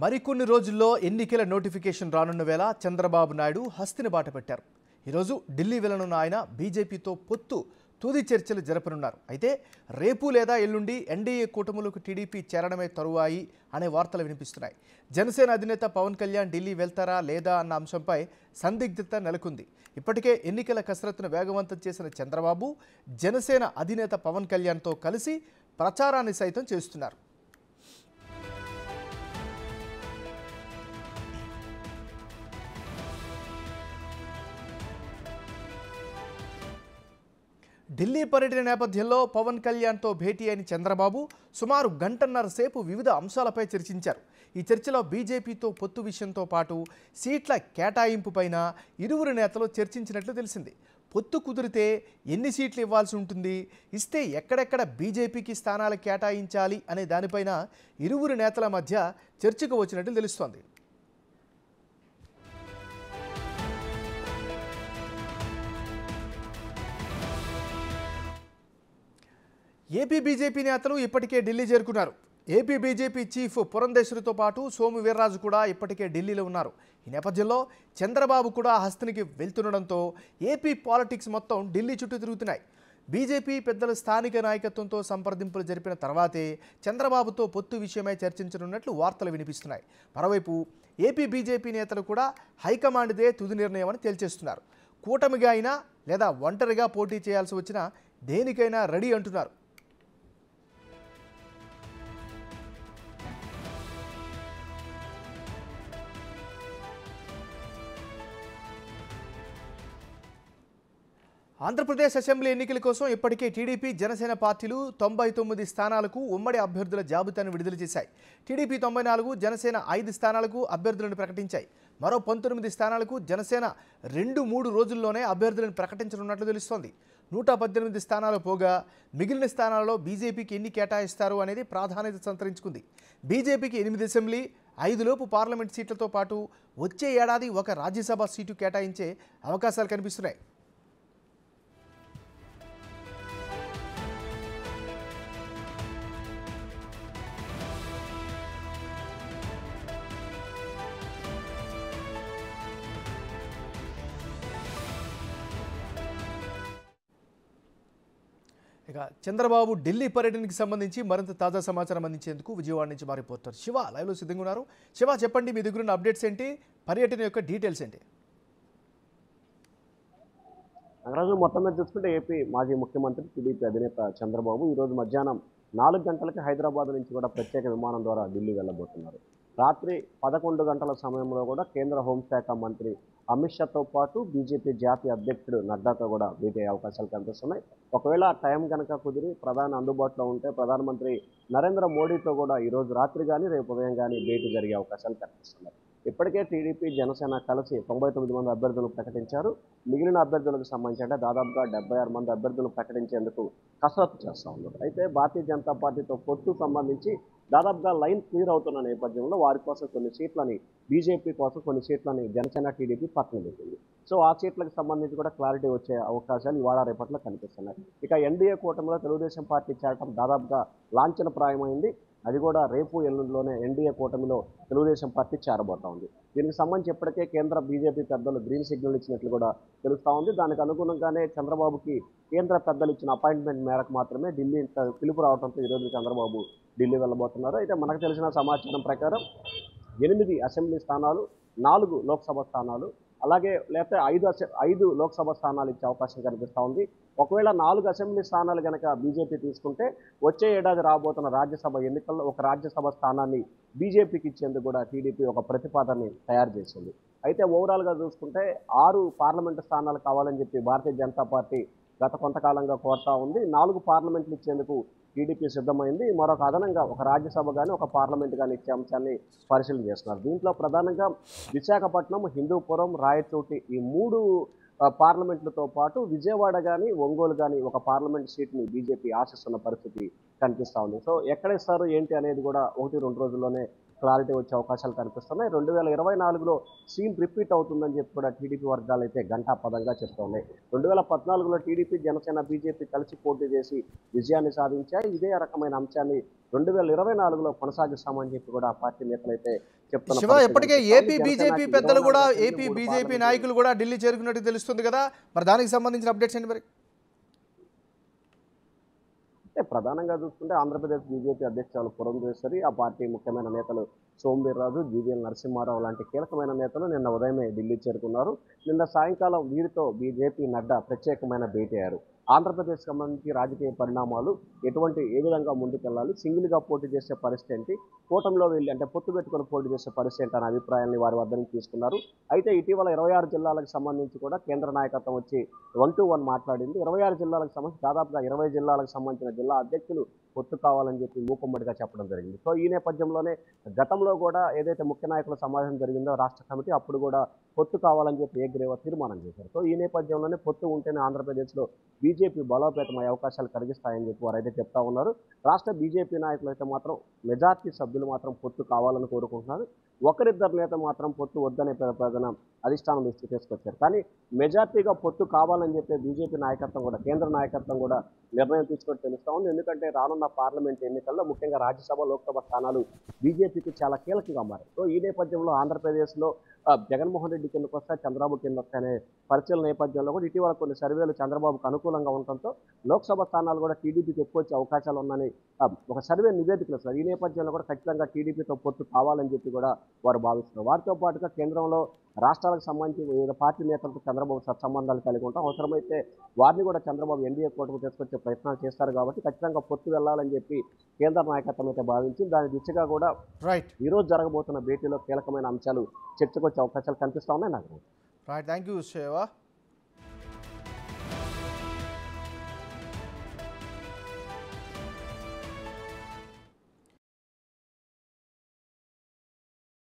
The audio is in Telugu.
మరికొన్ని రోజుల్లో ఎన్నికల నోటిఫికేషన్ రానున్న వేళ చంద్రబాబు నాయుడు హస్తిని బాట పెట్టారు. ఈరోజు ఢిల్లీ వెళ్లనున్న ఆయన బీజేపీతో తుది చర్చలు జరపనున్నారు. అయితే రేపు లేదా ఎల్లుండి ఎన్డీఏ కూటమిలోకి టీడీపీ చేరడమే తరువాయి అనే వార్తలు వినిపిస్తున్నాయి. జనసేన అధినేత పవన్ కళ్యాణ్ ఢిల్లీ వెళ్తారా లేదా అన్న అంశంపై సందిగ్ధత నెలకొంది. ఇప్పటికే ఎన్నికల కసరత్తును వేగవంతం చేసిన చంద్రబాబు జనసేన అధినేత పవన్ కళ్యాణ్తో కలిసి ప్రచారాన్ని సైతం చేస్తున్నారు. ఢిల్లీ పర్యటన నేపథ్యంలో పవన్ కళ్యాణ్తో భేటీ అయిన చంద్రబాబు సుమారు గంటన్నర సేపు వివిధ అంశాలపై చర్చించారు. ఈ చర్చలో బీజేపీతో పొత్తు విషయంతో పాటు సీట్ల కేటాయింపుపైన ఇరువురు నేతలు చర్చించినట్లు తెలిసింది. పొత్తు కుదిరితే ఎన్ని సీట్లు ఇవ్వాల్సి ఉంటుంది, ఇస్తే ఎక్కడెక్కడ బీజేపీకి స్థానాలు కేటాయించాలి అనే దానిపైన ఇరువురు నేతల మధ్య చర్చకు వచ్చినట్లు తెలుస్తోంది. ఏపీ బీజేపీ నేతలు ఇప్పటికే ఢిల్లీ చేరుకున్నారు. ఏపీ బీజేపీ చీఫ్ పురంధేశ్వరితో పాటు సోము వీర్రాజు కూడా ఇప్పటికే ఢిల్లీలో ఉన్నారు. ఈ నేపథ్యంలో చంద్రబాబు కూడా హస్తినికి వెళ్తుండడంతో ఏపీ పాలిటిక్స్ మొత్తం ఢిల్లీ చుట్టూ తిరుగుతున్నాయి. బీజేపీ పెద్దల స్థానిక నాయకత్వంతో సంప్రదింపులు జరిపిన తర్వాతే చంద్రబాబుతో పొత్తు విషయమై చర్చించనున్నట్లు వార్తలు వినిపిస్తున్నాయి. మరోవైపు ఏపీ బీజేపీ నేతలు కూడా హైకమాండ్దే తుది నిర్ణయం అని తేల్చేస్తున్నారు. కూటమిగా అయినా లేదా ఒంటరిగా పోటీ చేయాల్సి వచ్చినా దేనికైనా రెడీ అంటున్నారు. ఆంధ్రప్రదేశ్ అసెంబ్లీ ఎన్నికల కోసం ఇప్పటికే టీడీపీ జనసేన పార్టీలు 99 స్థానాలకు ఉమ్మడి అభ్యర్థుల జాబితాను విడుదల చేశాయి. టీడీపీ 94, జనసేన 5 స్థానాలకు అభ్యర్థులను ప్రకటించాయి. మరో 19 స్థానాలకు జనసేన 2-3 రోజుల్లోనే అభ్యర్థులను ప్రకటించనున్నట్లు తెలుస్తోంది. 118 స్థానాలు పోగా మిగిలిన స్థానాలలో బీజేపీకి ఎన్ని కేటాయిస్తారు అనేది ప్రాధాన్యత సంతరించుకుంది. బీజేపీకి 8 అసెంబ్లీ, 5 లోపు పార్లమెంట్ సీట్లతో పాటు వచ్చే ఏడాది ఒక రాజ్యసభ సీటు కేటాయించే అవకాశాలు కనిపిస్తున్నాయి. ఇక చంద్రబాబు ఢిల్లీ పర్యటనకి సంబంధించి మరింత తాజా సమాచారం అందించేందుకు విజయవాడ నుంచి మా రిపోర్టర్ శివ లైవ్లో సిద్ధంగా ఉన్నారు. శివ, చెప్పండి, మీ దగ్గర ఉన్న అప్డేట్స్ ఏంటి, పర్యటన యొక్క డీటెయిల్స్ ఏంటి? నగరాజు, మొత్తం మీద చూసుకుంటే ఏపీ మాజీ ముఖ్యమంత్రి టీడీపీ అధినేత చంద్రబాబు ఈరోజు మధ్యాహ్నం 4 గంటలకి హైదరాబాద్ నుంచి కూడా ప్రత్యేక విమానం ద్వారా ఢిల్లీ వెళ్ళబోతున్నారు. రాత్రి 11 గంటల సమయంలో కూడా కేంద్ర హోంశాఖ మంత్రి అమిత్ షాతో పాటు బీజేపీ జాతీయ అధ్యక్షుడు నడ్డాతో కూడా భేటీ అయ్యే అవకాశాలు కనిపిస్తున్నాయి. ఒకవేళ టైం కనుక కుదిరి ప్రధాని అందుబాటులో ఉంటే ప్రధానమంత్రి నరేంద్ర మోడీతో కూడా ఈరోజు రాత్రి కానీ రేపు ఉదయం కానీ భేటీ జరిగే అవకాశాలు కనిపిస్తున్నాయి. ఇప్పటికే టీడీపీ జనసేన కలిసి 99 మంది అభ్యర్థులు ప్రకటించారు. మిగిలిన అభ్యర్థులకు సంబంధించి అంటే దాదాపుగా 76 మంది అభ్యర్థులు ప్రకటించేందుకు కసరత్తు చేస్తూ ఉన్నారు. అయితే భారతీయ జనతా పార్టీతో పొత్తు సంబంధించి దాదాపుగా లైన్ క్లియర్ అవుతున్న నేపథ్యంలో వారి కోసం కొన్ని సీట్లని, బీజేపీ కోసం కొన్ని సీట్లని జనసేన టీడీపీ పక్కన పెట్టింది. సో ఆ సీట్లకు సంబంధించి కూడా క్లారిటీ వచ్చే అవకాశాలు ఇవాళ రేపట్లో కనిపిస్తున్నాయి. ఇక ఎన్డీఏ కూటమిలో తెలుగుదేశం పార్టీ చేరటం దాదాపుగా లాంఛనప్రాయమైంది. అది కూడా రేపు ఎల్లుండిలోనే ఎన్డీఏ కూటమిలో తెలుగుదేశం పార్టీ చేరబోతా ఉంది. దీనికి సంబంధించి ఇప్పటికే కేంద్ర బీజేపీ పెద్దలు గ్రీన్ సిగ్నల్ ఇచ్చినట్లు కూడా తెలుస్తూ ఉంది. దానికి అనుగుణంగానే చంద్రబాబుకి కేంద్ర పెద్దలు ఇచ్చిన అపాయింట్మెంట్ మేరకు మాత్రమే ఢిల్లీ పిలుపు రావడంతో ఈరోజు చంద్రబాబు ఢిల్లీ వెళ్ళబోతున్నారు. అయితే మనకు తెలిసిన సమాచారం ప్రకారం 8 అసెంబ్లీ స్థానాలు, 4 లోక్సభ స్థానాలు, అలాగే లేకపోతే 5 లోక్సభ స్థానాలు ఇచ్చే అవకాశం కనిపిస్తూ ఉంది. ఒకవేళ 4 అసెంబ్లీ స్థానాలు కనుక బీజేపీ తీసుకుంటే వచ్చే ఏడాది రాబోతున్న రాజ్యసభ ఎన్నికల్లో ఒక రాజ్యసభ స్థానాన్ని బీజేపీకి ఇచ్చేందుకు కూడా టీడీపీ ఒక ప్రతిపాదనని తయారు చేసింది. అయితే ఓవరాల్గా చూసుకుంటే 6 పార్లమెంటు స్థానాలు కావాలని చెప్పి భారతీయ జనతా పార్టీ గత కొంతకాలంగా కోరుతా ఉంది. 4 పార్లమెంట్లు ఇచ్చేందుకు టీడీపీ సిద్ధమైంది. మరొక అదనంగా ఒక రాజ్యసభ కానీ ఒక పార్లమెంట్ కానీ ఇచ్చే అంశాన్ని పరిశీలన చేస్తున్నారు. దీంట్లో ప్రధానంగా విశాఖపట్నం, హిందూపురం, రాయచోటి ఈ 3 పార్లమెంట్లతో పాటు విజయవాడ కానీ ఒంగోలు కానీ ఒక పార్లమెంట్ సీట్ని బీజేపీ ఆశిస్తున్న పరిస్థితి కనిపిస్తా ఉంది. సో ఎక్కడ ఇస్తారు ఏంటి అనేది కూడా 1-2 రోజుల్లోనే క్లారిటీ వచ్చే అవకాశాలు కనిపిస్తున్నాయి. 2024లో సీన్ రిపీట్ అవుతుందని చెప్పి కూడా టీడీపీ వర్గాలు అయితే ఘంటాపథంగా చెప్తున్నాయి. 2014లో టీడీపీ, జనసేన, బీజేపీ కలిసి పోటీ చేసి విజయాన్ని సాధించాయి. ఇదే రకమైన అంశాన్ని 2024లో కొనసాగిస్తామని చెప్పి కూడా ఆ పార్టీ నేతలైతే చెప్తున్న శివ, పరిస్థితి ఇప్పటికే కనిపిస్తా ఏపీ ఉంది. బీజేపీ జనసేనకి పెద్దలు కూడా 24 అసెంబ్లీ, ఏపీ 3 బీజేపీ పార్లమెంటు నాయకులు కూడా ఢిల్లీ చేరుకున్నట్టు తెలుస్తుంది కదా. మరి దానికి సంబంధించిన అప్డేట్స్ ఏంటి మరి? అంటే ప్రధానంగా చూసుకుంటే ఆంధ్రప్రదేశ్ బీజేపీ అధ్యక్షురాలు పురంధేశ్వరి, ఆ పార్టీ ముఖ్యమైన నేతలు సోమవీర్రాజు, జీవీఎల్ నరసింహారావు లాంటి కీలకమైన నేతలు నిన్న ఉదయమే ఢిల్లీ చేరుకున్నారు. నిన్న సాయంకాలం వీరితో బీజేపీ నడ్డా ప్రత్యేకమైన భేటీ అయ్యారు. ఆంధ్రప్రదేశ్ సంబంధించి రాజకీయ పరిణామాలు ఏ విధంగా ముందుకెళ్ళాలి, సింగిల్గా పోటీ చేసే పరిస్థితి ఏంటి, కూటమిలో వెళ్ళి అంటే పొత్తు పెట్టుకొని పోటీ చేసే పరిస్థితి ఏంటి అనే అభిప్రాయాన్ని వారి వద్ద నుంచి తీసుకున్నారు. అయితే ఇటీవల 26 జిల్లాలకు సంబంధించి కూడా కేంద్ర నాయకత్వం వచ్చి 1-to-1 మాట్లాడింది. 26 జిల్లాలకు సంబంధించి దాదాపుగా 20 జిల్లాలకు సంబంధించిన జిల్లా అధ్యక్షులు పొత్తు కావాలని చెప్పి మూకుమ్మడిగా చెప్పడం జరిగింది. సో ఈ నేపథ్యంలోనే గతంలో కూడా ఏదైతే ముఖ్య నాయకుల సమావేశం జరిగిందో రాష్ట్ర కమిటీ, అప్పుడు కూడా పొత్తు కావాలని చెప్పి ఏకగ్రీవ తీర్మానం చేశారు. సో ఈ నేపథ్యంలోనే పొత్తు ఉంటేనే ఆంధ్రప్రదేశ్లో బీజేపీ బలోపేతమయ్యే అవకాశాలు కలిగిస్తాయని చెప్పి వారైతే చెప్తా ఉన్నారు. రాష్ట్ర బీజేపీ నాయకులు అయితే మాత్రం మెజార్టీ సభ్యులు మాత్రం పొత్తు కావాలని కోరుకుంటున్నారు. ఒకరిద్దరు నేత మాత్రం పొత్తు వద్దనే ప్రధాన అధిష్టానం దృష్టి తీసుకొచ్చారు. కానీ మెజార్టీగా పొత్తు కావాలని చెప్పే బీజేపీ నాయకత్వం కూడా, కేంద్ర నాయకత్వం కూడా నిర్ణయం తీసుకొని తెలుస్తా ఉంది. ఎందుకంటే రానున్న పార్లమెంట్ ఎన్నికల్లో ముఖ్యంగా రాజ్యసభ, లోక్సభ స్థానాలు బీజేపీకి చాలా కీలకంగా మారాయి. సో ఈ నేపథ్యంలో ఆంధ్రప్రదేశ్లో జగన్మోహన్ రెడ్డి కిందకు వస్తే చంద్రబాబు కింద వస్తాయనే పరిశీలన నేపథ్యంలో కూడా ఇటీవల కొన్ని సర్వేలు చంద్రబాబుకు అనుకూలంగా ఉండటంతో లోక్సభ స్థానాలు కూడా టీడీపీకి ఎక్కువ వచ్చే అవకాశాలు ఉన్నాయని ఒక సర్వే నివేదికలు సార్. ఈ నేపథ్యంలో కూడా ఖచ్చితంగా టీడీపీతో పొత్తు కావాలని చెప్పి కూడా వారు భావిస్తున్నారు. వారితో పాటుగా కేంద్రంలో రాష్ట్రాలకు సంబంధించి వివిధ పార్టీ నేతలతో చంద్రబాబు సత్సంబంధాలు కలిగి ఉంటాం. అవసరమైతే వారిని కూడా చంద్రబాబు ఎన్డీఏ కూటమికి తీసుకొచ్చే ప్రయత్నాలు చేస్తారు కాబట్టి ఖచ్చితంగా పొత్తు వెళ్ళాలని చెప్పి కేంద్ర నాయకత్వం అయితే భావించి దాని దిశగా కూడా రైట్ ఈరోజు జరగబోతున్న భేటీలో కీలకమైన అంశాలు చర్చకొచ్చే అవకాశాలు కనిపిస్తా ఉన్నాయి నాకు. Right, thank you Shiva.